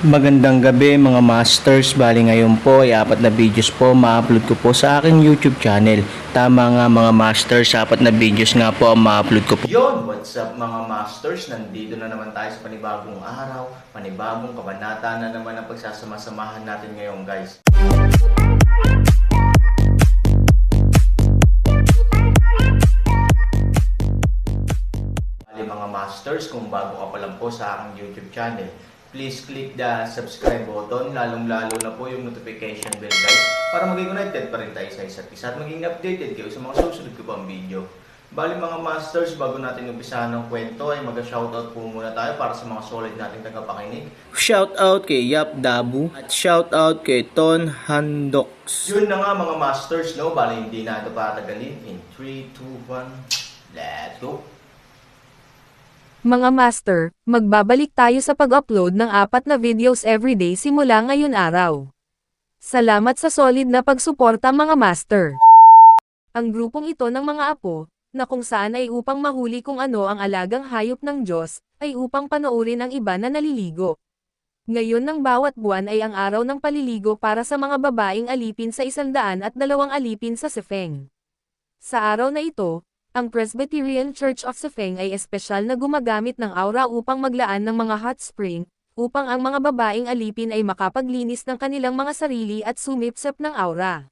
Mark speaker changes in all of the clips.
Speaker 1: Magandang gabi mga masters, bali ngayon po ay 4 na videos po ma-upload ko po sa aking YouTube channel. Tama nga mga masters, 4 na videos nga po ang ma-upload ko po. Yon, what's up mga masters? Nandito na naman tayo sa panibagong araw, panibagong kabanata na naman ang pagsasama-samahan natin ngayon guys. Bali mga masters, kung bago ka pa lang po sa aking YouTube channel, please click the subscribe button, lalong-lalo na po yung notification bell guys, para maging connected pa rin tayo sa isa't isa at maging updated kayo sa mga susunod ko pang video. Bali mga masters, bago natin umpisahan ng kwento ay mag-shoutout po muna tayo para sa mga solid nating tagapakinig. Shoutout kay Yap Dabu at shoutout kay Ton Handox. Yun na nga mga masters, no? Bali hindi na ito patagalin. In 3, 2, 1, let's go!
Speaker 2: Mga master, magbabalik tayo sa pag-upload ng 4 na videos everyday simula ngayon araw. Salamat sa solid na pagsuporta mga master. Ang grupong ito ng mga apo, na kung saan ay upang mahuli kung ano ang alagang hayop ng Diyos, ay upang panoorin ang iba na naliligo. Ngayon ng bawat buwan ay ang araw ng paliligo para sa mga babaeng alipin sa 102 alipin sa Sefeng. Sa araw na ito, ang Presbyterian Church of Sefeng ay espesyal na gumagamit ng aura upang maglaan ng mga hot spring, upang ang mga babaeng alipin ay makapaglinis ng kanilang mga sarili at sumipsep ng aura.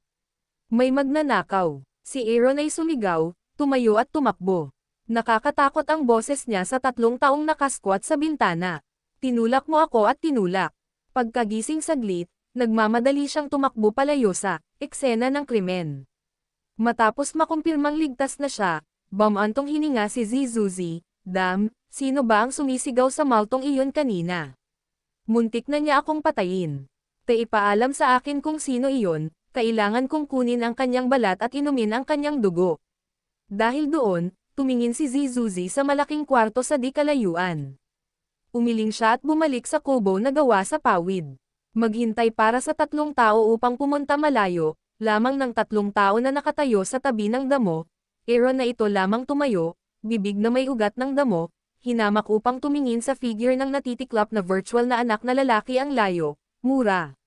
Speaker 2: May magnanakaw. Si Aaron ay sumigaw, tumayo at tumakbo. Nakakatakot ang boses niya sa 3 taong nakasquat sa bintana. Tinulak mo ako at tinulak. Pagkagising saglit, nagmamadali siyang tumakbo palayo sa eksena ng krimen. Matapos makumpirmang ligtas na siya, bumantong hininga si Zizuzi, "Dam, sino ba ang sumisigaw sa maltong iyon kanina? Muntik na niya akong patayin. Ipaalam sa akin kung sino iyon, kailangan kong kunin ang kanyang balat at inumin ang kanyang dugo." Dahil doon, tumingin si Zizuzi sa malaking kwarto sa di kalayuan. Umiling siya at bumalik sa kubo na gawa sa pawid. Maghintay para sa 3 tao upang pumunta malayo, lamang ng 3 tao na nakatayo sa tabi ng damo. Aaron na ito lamang tumayo, bibig na may ugat ng damo, hinamak upang tumingin sa figure ng natitiklap na virtual na anak na lalaki ang layo, mura.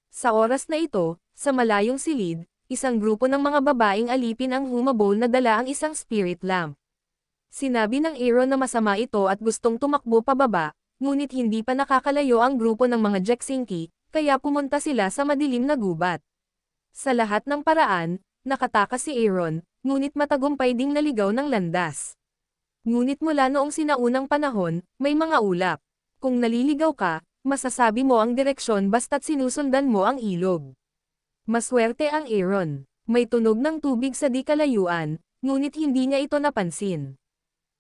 Speaker 2: Sa oras na ito, sa malayong silid, isang grupo ng mga babaeng alipin ang humabol na dala ang isang spirit lamp. Sinabi ng Aaron na masama ito at gustong tumakbo pababa, ngunit hindi pa nakakalayo ang grupo ng mga Jeksinki, kaya pumunta sila sa madilim na gubat. Sa lahat ng paraan, nakatakas si Aaron, ngunit matagumpay ding naligaw ng landas. Ngunit mula noong sinaunang panahon, may mga ulap. Kung naliligaw ka, masasabi mo ang direksyon basta't sinusundan mo ang ilog. Maswerte ang Aaron. May tunog ng tubig sa di kalayuan, ngunit hindi niya ito napansin.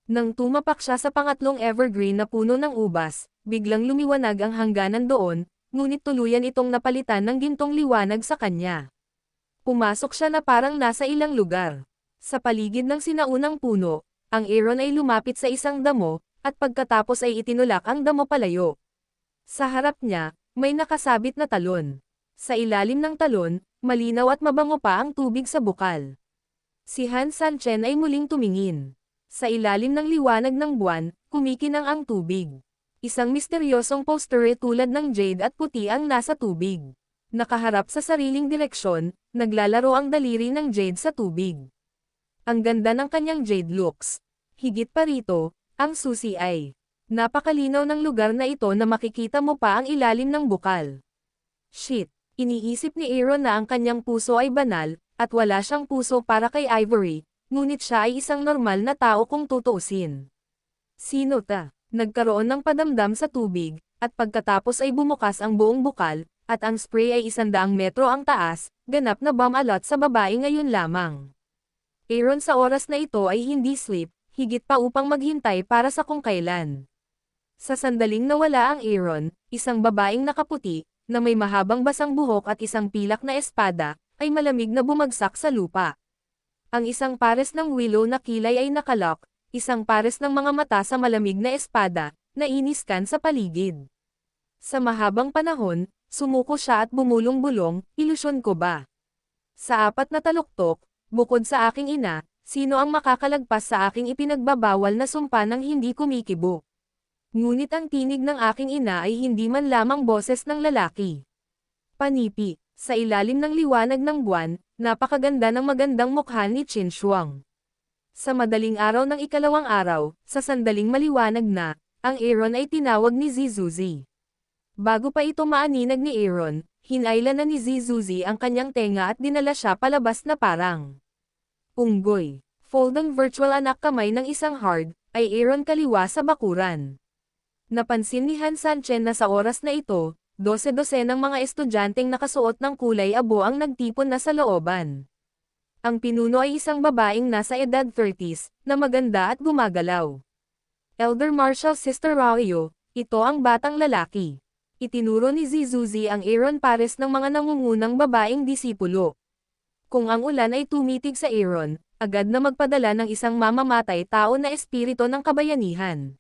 Speaker 2: Nang tumapak siya sa pangatlong evergreen na puno ng ubas, biglang lumiwanag ang hangganan doon, ngunit tuluyan itong napalitan ng gintong liwanag sa kanya. Pumasok siya na parang nasa ilang lugar. Sa paligid ng sinaunang puno, ang Aaron ay lumapit sa isang damo, at pagkatapos ay itinulak ang damo palayo. Sa harap niya, may nakasabit na talon. Sa ilalim ng talon, malinaw at mabango pa ang tubig sa bukal. Si Han Sanchen ay muling tumingin. Sa ilalim ng liwanag ng buwan, kumikinang ang tubig. Isang misteryosong poster tulad ng jade at puti ang nasa tubig. Nakaharap sa sariling direksyon, naglalaro ang daliri ng jade sa tubig. Ang ganda ng kanyang jade looks. Higit pa rito, ang susi ay napakalinaw ng lugar na ito na makikita mo pa ang ilalim ng bukal. Shit, iniisip ni Aaron na ang kanyang puso ay banal, at wala siyang puso para kay Ivory, ngunit siya ay isang normal na tao kung tutuusin. Sino ta? Nagkaroon ng padamdam sa tubig, at pagkatapos ay bumukas ang buong bukal, at ang spray ay 100 metro ang taas, ganap na bomb alert sa babae ngayon lamang. Aaron sa oras na ito ay hindi sleep, higit pa upang maghintay para sa kung kailan. Sa sandaling nawala ang Aaron, isang babaeng nakaputi, na may mahabang basang buhok at isang pilak na espada, ay malamig na bumagsak sa lupa. Ang isang pares ng willow na kilay ay nakalock, isang pares ng mga mata sa malamig na espada, na iniskan sa paligid. Sa mahabang panahon, sumuko siya at bumulong-bulong, ilusyon ko ba? Sa 4 na taluktok, bukod sa aking ina, sino ang makakalagpas sa aking ipinagbabawal na sumpa ng hindi kumikibo? Ngunit ang tinig ng aking ina ay hindi man lamang boses ng lalaki. Panipi, sa ilalim ng liwanag ng buwan, napakaganda ng magandang mukha ni Qin Shuang. Sa madaling araw ng ikalawang araw, sa sandaling maliwanag na, ang Aaron ay tinawag ni Zizuzi. Bago pa ito maaninag ni Aaron, hinailan na ni Zizuzi ang kanyang tenga at dinala siya palabas na parang unggoy. Folding virtual anak kamay ng isang hard, ay Aaron kaliwa sa bakuran. Napansin ni Han Sanchen na sa oras na ito, 12 ng mga estudyanteng nakasuot ng kulay abo ang nagtipon na sa looban. Ang pinuno ay isang babaeng nasa edad 30s, na maganda at gumagalaw. Elder Marshal Sister Raoyo, ito ang batang lalaki. Itinuro ni Zizuzi ang Aaron pares ng mga nangungunang babaeng disipulo. Kung ang ulan ay tumitig sa Aaron, agad na magpadala ng isang mamamatay tao na espiritu ng kabayanihan.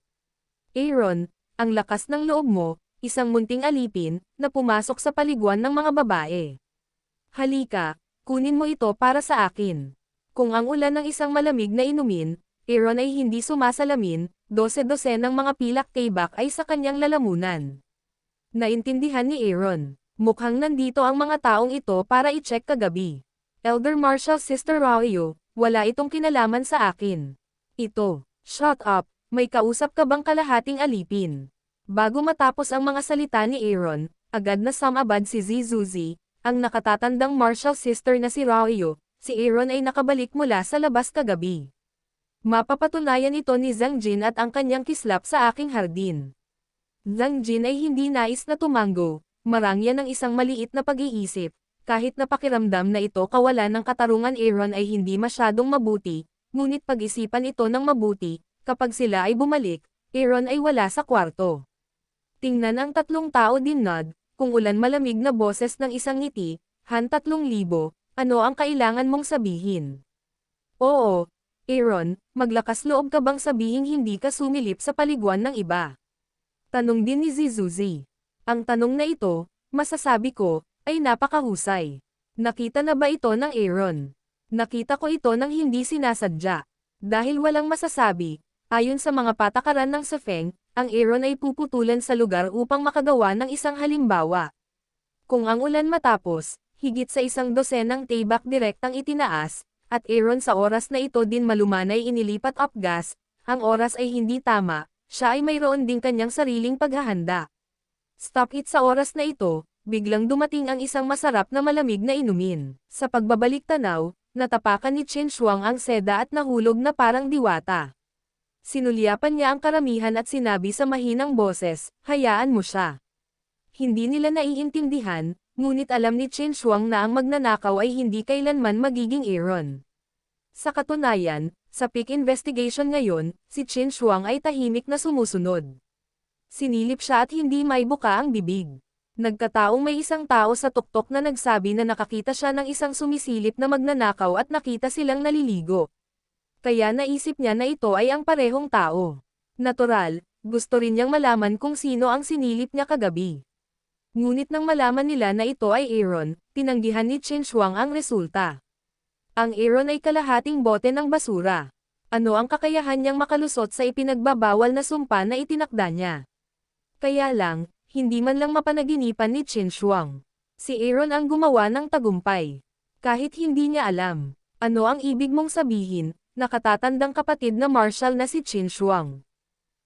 Speaker 2: Aaron, ang lakas ng loob mo, isang munting alipin, na pumasok sa paliguan ng mga babae. Halika, kunin mo ito para sa akin. Kung ang ulan ng isang malamig na inumin, Aaron ay hindi sumasalamin, 12 ng mga pilak tibak ay sa kanyang lalamunan. Naintindihan ni Aaron, mukhang nandito ang mga taong ito para i-check kagabi. Elder Marshal Sister Raoyo, wala itong kinalaman sa akin. Ito, shut up, may kausap ka bang kalahating alipin? Bago matapos ang mga salita ni Aaron, agad na sumabad si Zizuzi, ang nakatatandang Marshal Sister na si Raoyo. Si Aaron ay nakabalik mula sa labas kagabi. Mapapatunayan ito ni Zhang Jin at ang kanyang kislap sa aking hardin. Zhang Jin ay hindi nais na tumango, marangya ng isang maliit na pag-iisip, kahit na pakiramdam na ito kawalan ng katarungan Aaron ay hindi masyadong mabuti, ngunit pag-isipan ito ng mabuti, kapag sila ay bumalik, Aaron ay wala sa kwarto. Tingnan ang tatlong tao din nod, kung ulan malamig na boses ng isang ngiti, Han 3,000, ano ang kailangan mong sabihin? Oo, Aaron, maglakas loob ka bang sabihing hindi ka sumilip sa paliguan ng iba? Tanong din ni Zizuzi. Ang tanong na ito, masasabi ko, ay napakahusay. Nakita na ba ito ng Aaron? Nakita ko ito nang hindi sinasadya. Dahil walang masasabi, ayon sa mga patakaran ng Sefeng, ang Aaron ay puputulan sa lugar upang makagawa ng isang halimbawa. Kung ang ulan matapos, higit sa 12 tibak direktang itinaas, at Aaron sa oras na ito din malumanay inilipat up gas, ang oras ay hindi tama, siya ay mayroon ding kanyang sariling paghahanda. Stop it sa oras na ito, biglang dumating ang isang masarap na malamig na inumin. Sa pagbabalik tanaw, natapakan ni Qin Shuang ang seda at nahulog na parang diwata. Sinulyapan niya ang karamihan at sinabi sa mahinang boses, hayaan mo siya. Hindi nila naiintindihan, ngunit alam ni Qin Shuang na ang magnanakaw ay hindi kailanman magiging Aaron. Sa katunayan, sa peak investigation ngayon, si Qin Shuang ay tahimik na sumusunod. Sinilip siya at hindi may buka ang bibig. Nagkataong may isang tao sa tuktok na nagsabi na nakakita siya ng isang sumisilip na magnanakaw at nakita silang naliligo. Kaya naisip niya na ito ay ang parehong tao. Natural, gusto rin niyang malaman kung sino ang sinilip niya kagabi. Ngunit nang malaman nila na ito ay Aaron, tinanggihan ni Qin Shuang ang resulta. Ang Aaron ay kalahating bote ng basura. Ano ang kakayahan niyang makalusot sa ipinagbabawal na sumpa na itinakda niya? Kaya lang, hindi man lang mapanaginipan ni Qin Shuang. Si Aaron ang gumawa ng tagumpay. Kahit hindi niya alam, ano ang ibig mong sabihin, nakatatandang kapatid na Marshal na si Qin Shuang.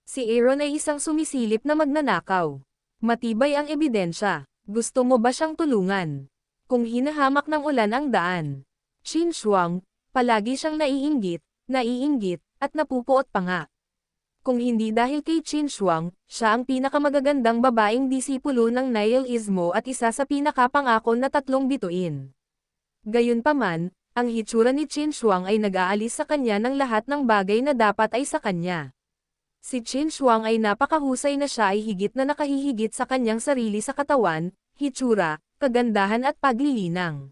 Speaker 2: Si Aaron ay isang sumisilip na magnanakaw. Matibay ang ebidensya. Gusto mo ba siyang tulungan? Kung hinahamak ng ulan ang daan. Qin Shuang, palagi siyang naiinggit, at napupuot pa nga. Kung hindi dahil kay Qin Shuang, siya ang pinakamagagandang babaeng disipulo ng nihilismo at isa sa pinakapangako na 3 bituin. Gayunpaman, ang hitsura ni Qin Shuang ay nag-aalis sa kanya ng lahat ng bagay na dapat ay sa kanya. Si Qin Shuang ay napakahusay na siya ay higit na nakahihigit sa kanyang sarili sa katawan, hitsura, kagandahan at paglilinang.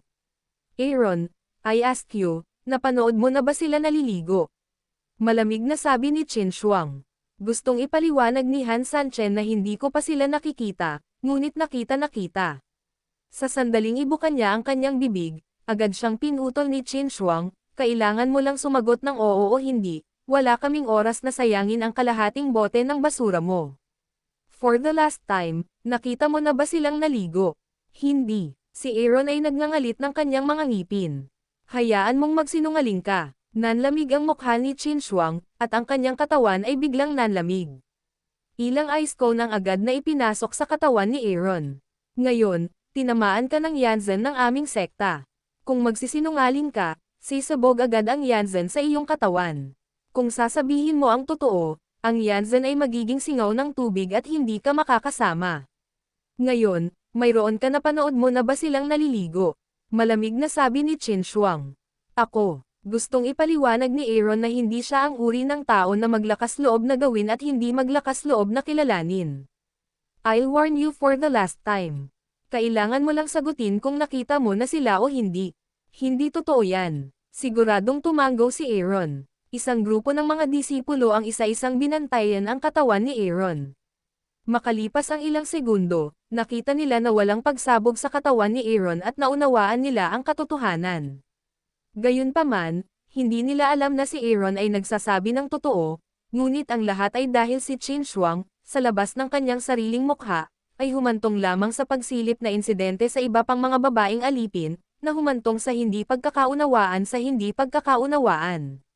Speaker 2: Aaron, I ask you, napanood mo na ba sila naliligo? Malamig na sabi ni Qin Shuang. Gustong ipaliwanag ni Han Sanchen na hindi ko pa sila nakikita, ngunit nakita. Sa sandaling ibukan niya ang kanyang bibig, agad siyang pinutol ni Qin Shuang, kailangan mo lang sumagot ng oo o hindi, wala kaming oras na sayangin ang kalahating bote ng basura mo. For the last time, nakita mo na ba silang naligo? Hindi. Si Aaron ay nagngangalit ng kanyang mga ngipin. Hayaan mong magsinungaling ka. Nanlamig ang mukha ni Qin Shuang, at ang kanyang katawan ay biglang nanlamig. Ilang ice cone ang agad na ipinasok sa katawan ni Aaron. Ngayon, tinamaan ka ng Yanzhen ng aming sekta. Kung magsisinungaling ka, sisabog agad ang Yanzhen sa iyong katawan. Kung sasabihin mo ang totoo, ang Yanzhen ay magiging singaw ng tubig at hindi ka makakasama. Ngayon, mayroon ka na panood mo na ba silang naliligo? Malamig na sabi ni Qin Shuang. Ako, gustong ipaliwanag ni Aaron na hindi siya ang uri ng tao na maglakas loob na gawin at hindi maglakas loob na kilalanin. I'll warn you for the last time. Kailangan mo lang sagutin kung nakita mo na sila o hindi. Hindi totoo yan. Siguradong tumango si Aaron. Isang grupo ng mga disipulo ang isa-isang binantayan ang katawan ni Aaron. Makalipas ang ilang segundo, nakita nila na walang pagsabog sa katawan ni Aaron at naunawaan nila ang katotohanan. Gayunpaman, hindi nila alam na si Aaron ay nagsasabi ng totoo, ngunit ang lahat ay dahil si Qin Shuang, sa labas ng kanyang sariling mukha, ay humantong lamang sa pagsilip na insidente sa iba pang mga babaeng alipin, na humantong sa hindi pagkakaunawaan sa hindi pagkakaunawaan.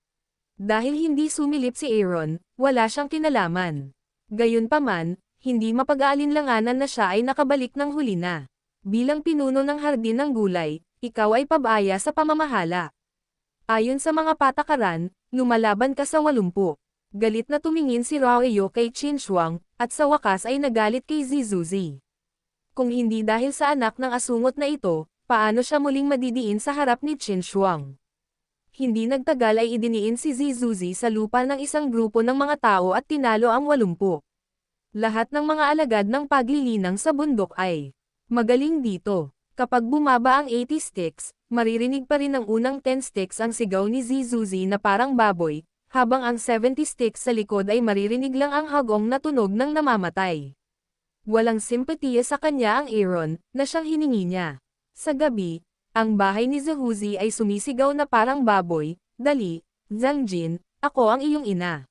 Speaker 2: Dahil hindi sumilip si Aaron, wala siyang kinalaman. Gayunpaman, hindi mapag-aalinlanganan na siya ay nakabalik ng huli na. Bilang pinuno ng hardin ng gulay, ikaw ay pabaya sa pamamahala. Ayon sa mga patakaran, lumalaban ka sa 80. Galit na tumingin si Raoyo kay Qin Shuang, at sa wakas ay nagalit kay Zizuzi. Kung hindi dahil sa anak ng asungot na ito, paano siya muling madidiin sa harap ni Qin Shuang? Hindi nagtagal ay idiniin si Zizuzi sa lupa ng isang grupo ng mga tao at tinalo ang 80. Lahat ng mga alagad ng paglilinang sa bundok ay magaling dito. Kapag bumaba ang 80 sticks, maririnig pa rin ang unang 10 sticks ang sigaw ni Zizuzi na parang baboy, habang ang 70 sticks sa likod ay maririnig lang ang hagong na tunog ng namamatay. Walang simpatiya sa kanya ang Aaron, na siyang hiningi niya. Sa gabi, ang bahay ni Zizuzi ay sumisigaw na parang baboy, dali, Zhang Jin, ako ang iyong ina.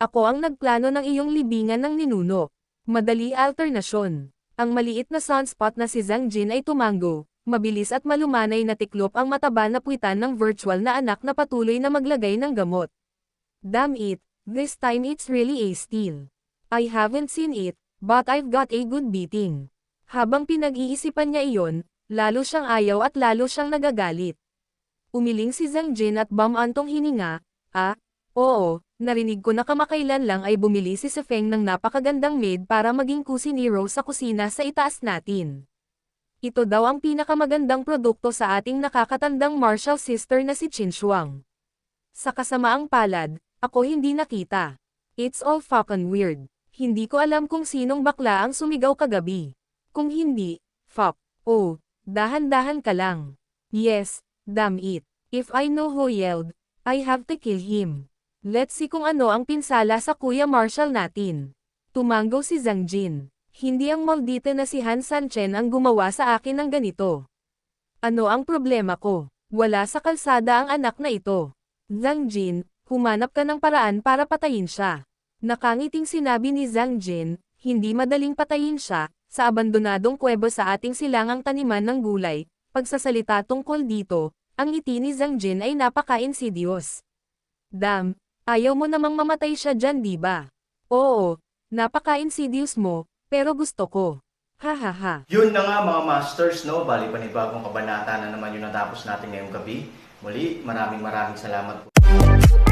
Speaker 2: Ako ang nagplano ng iyong libingan ng ninuno. Madali alternasyon. Ang maliit na sunspot na si Zhang Jin ay tumango, mabilis at malumanay na tiklop ang mataba na puwitan ng virtual na anak na patuloy na maglagay ng gamot. Damn it, this time it's really a steal. I haven't seen it, but I've got a good beating. Habang pinag-iisipan niya iyon, lalo siyang ayaw at lalo siyang nagagalit. Umiling si Zhang Jin at bumantong hininga, oo, narinig ko na kamakailan lang ay bumili si Feng ng napakagandang maid para maging kusinero sa kusina sa itaas natin. Ito daw ang pinakamagandang produkto sa ating nakakatandang martial sister na si Qin Shuang. Sa kasamaang palad, ako hindi nakita. It's all fucking weird. Hindi ko alam kung sinong bakla ang sumigaw kagabi. Kung hindi, fuck. Oh, dahan-dahan ka lang. Yes, damn it. If I know who yelled, I have to kill him. Let's see kung ano ang pinsala sa Kuya Marshall natin. Tumango si Zhang Jin. Hindi ang maldita na si Han Sanchen ang gumawa sa akin ng ganito. Ano ang problema ko? Wala sa kalsada ang anak na ito. Zhang Jin, humanap ka ng paraan para patayin siya. Nakangiting sinabi ni Zhang Jin, hindi madaling patayin siya, sa abandonadong kuweba sa ating silangang taniman ng gulay. Pagsasalita tungkol dito, ang ngiti ni Zhang Jin ay napaka-insidious. Damn, ayaw mo namang mamatay siya dyan diba? Oo, napaka-insidious mo, pero gusto ko. Hahaha.
Speaker 1: Yun na nga mga masters, no? Bali panibagong kabanata na naman yung natapos natin ngayong gabi. Muli, maraming salamat po.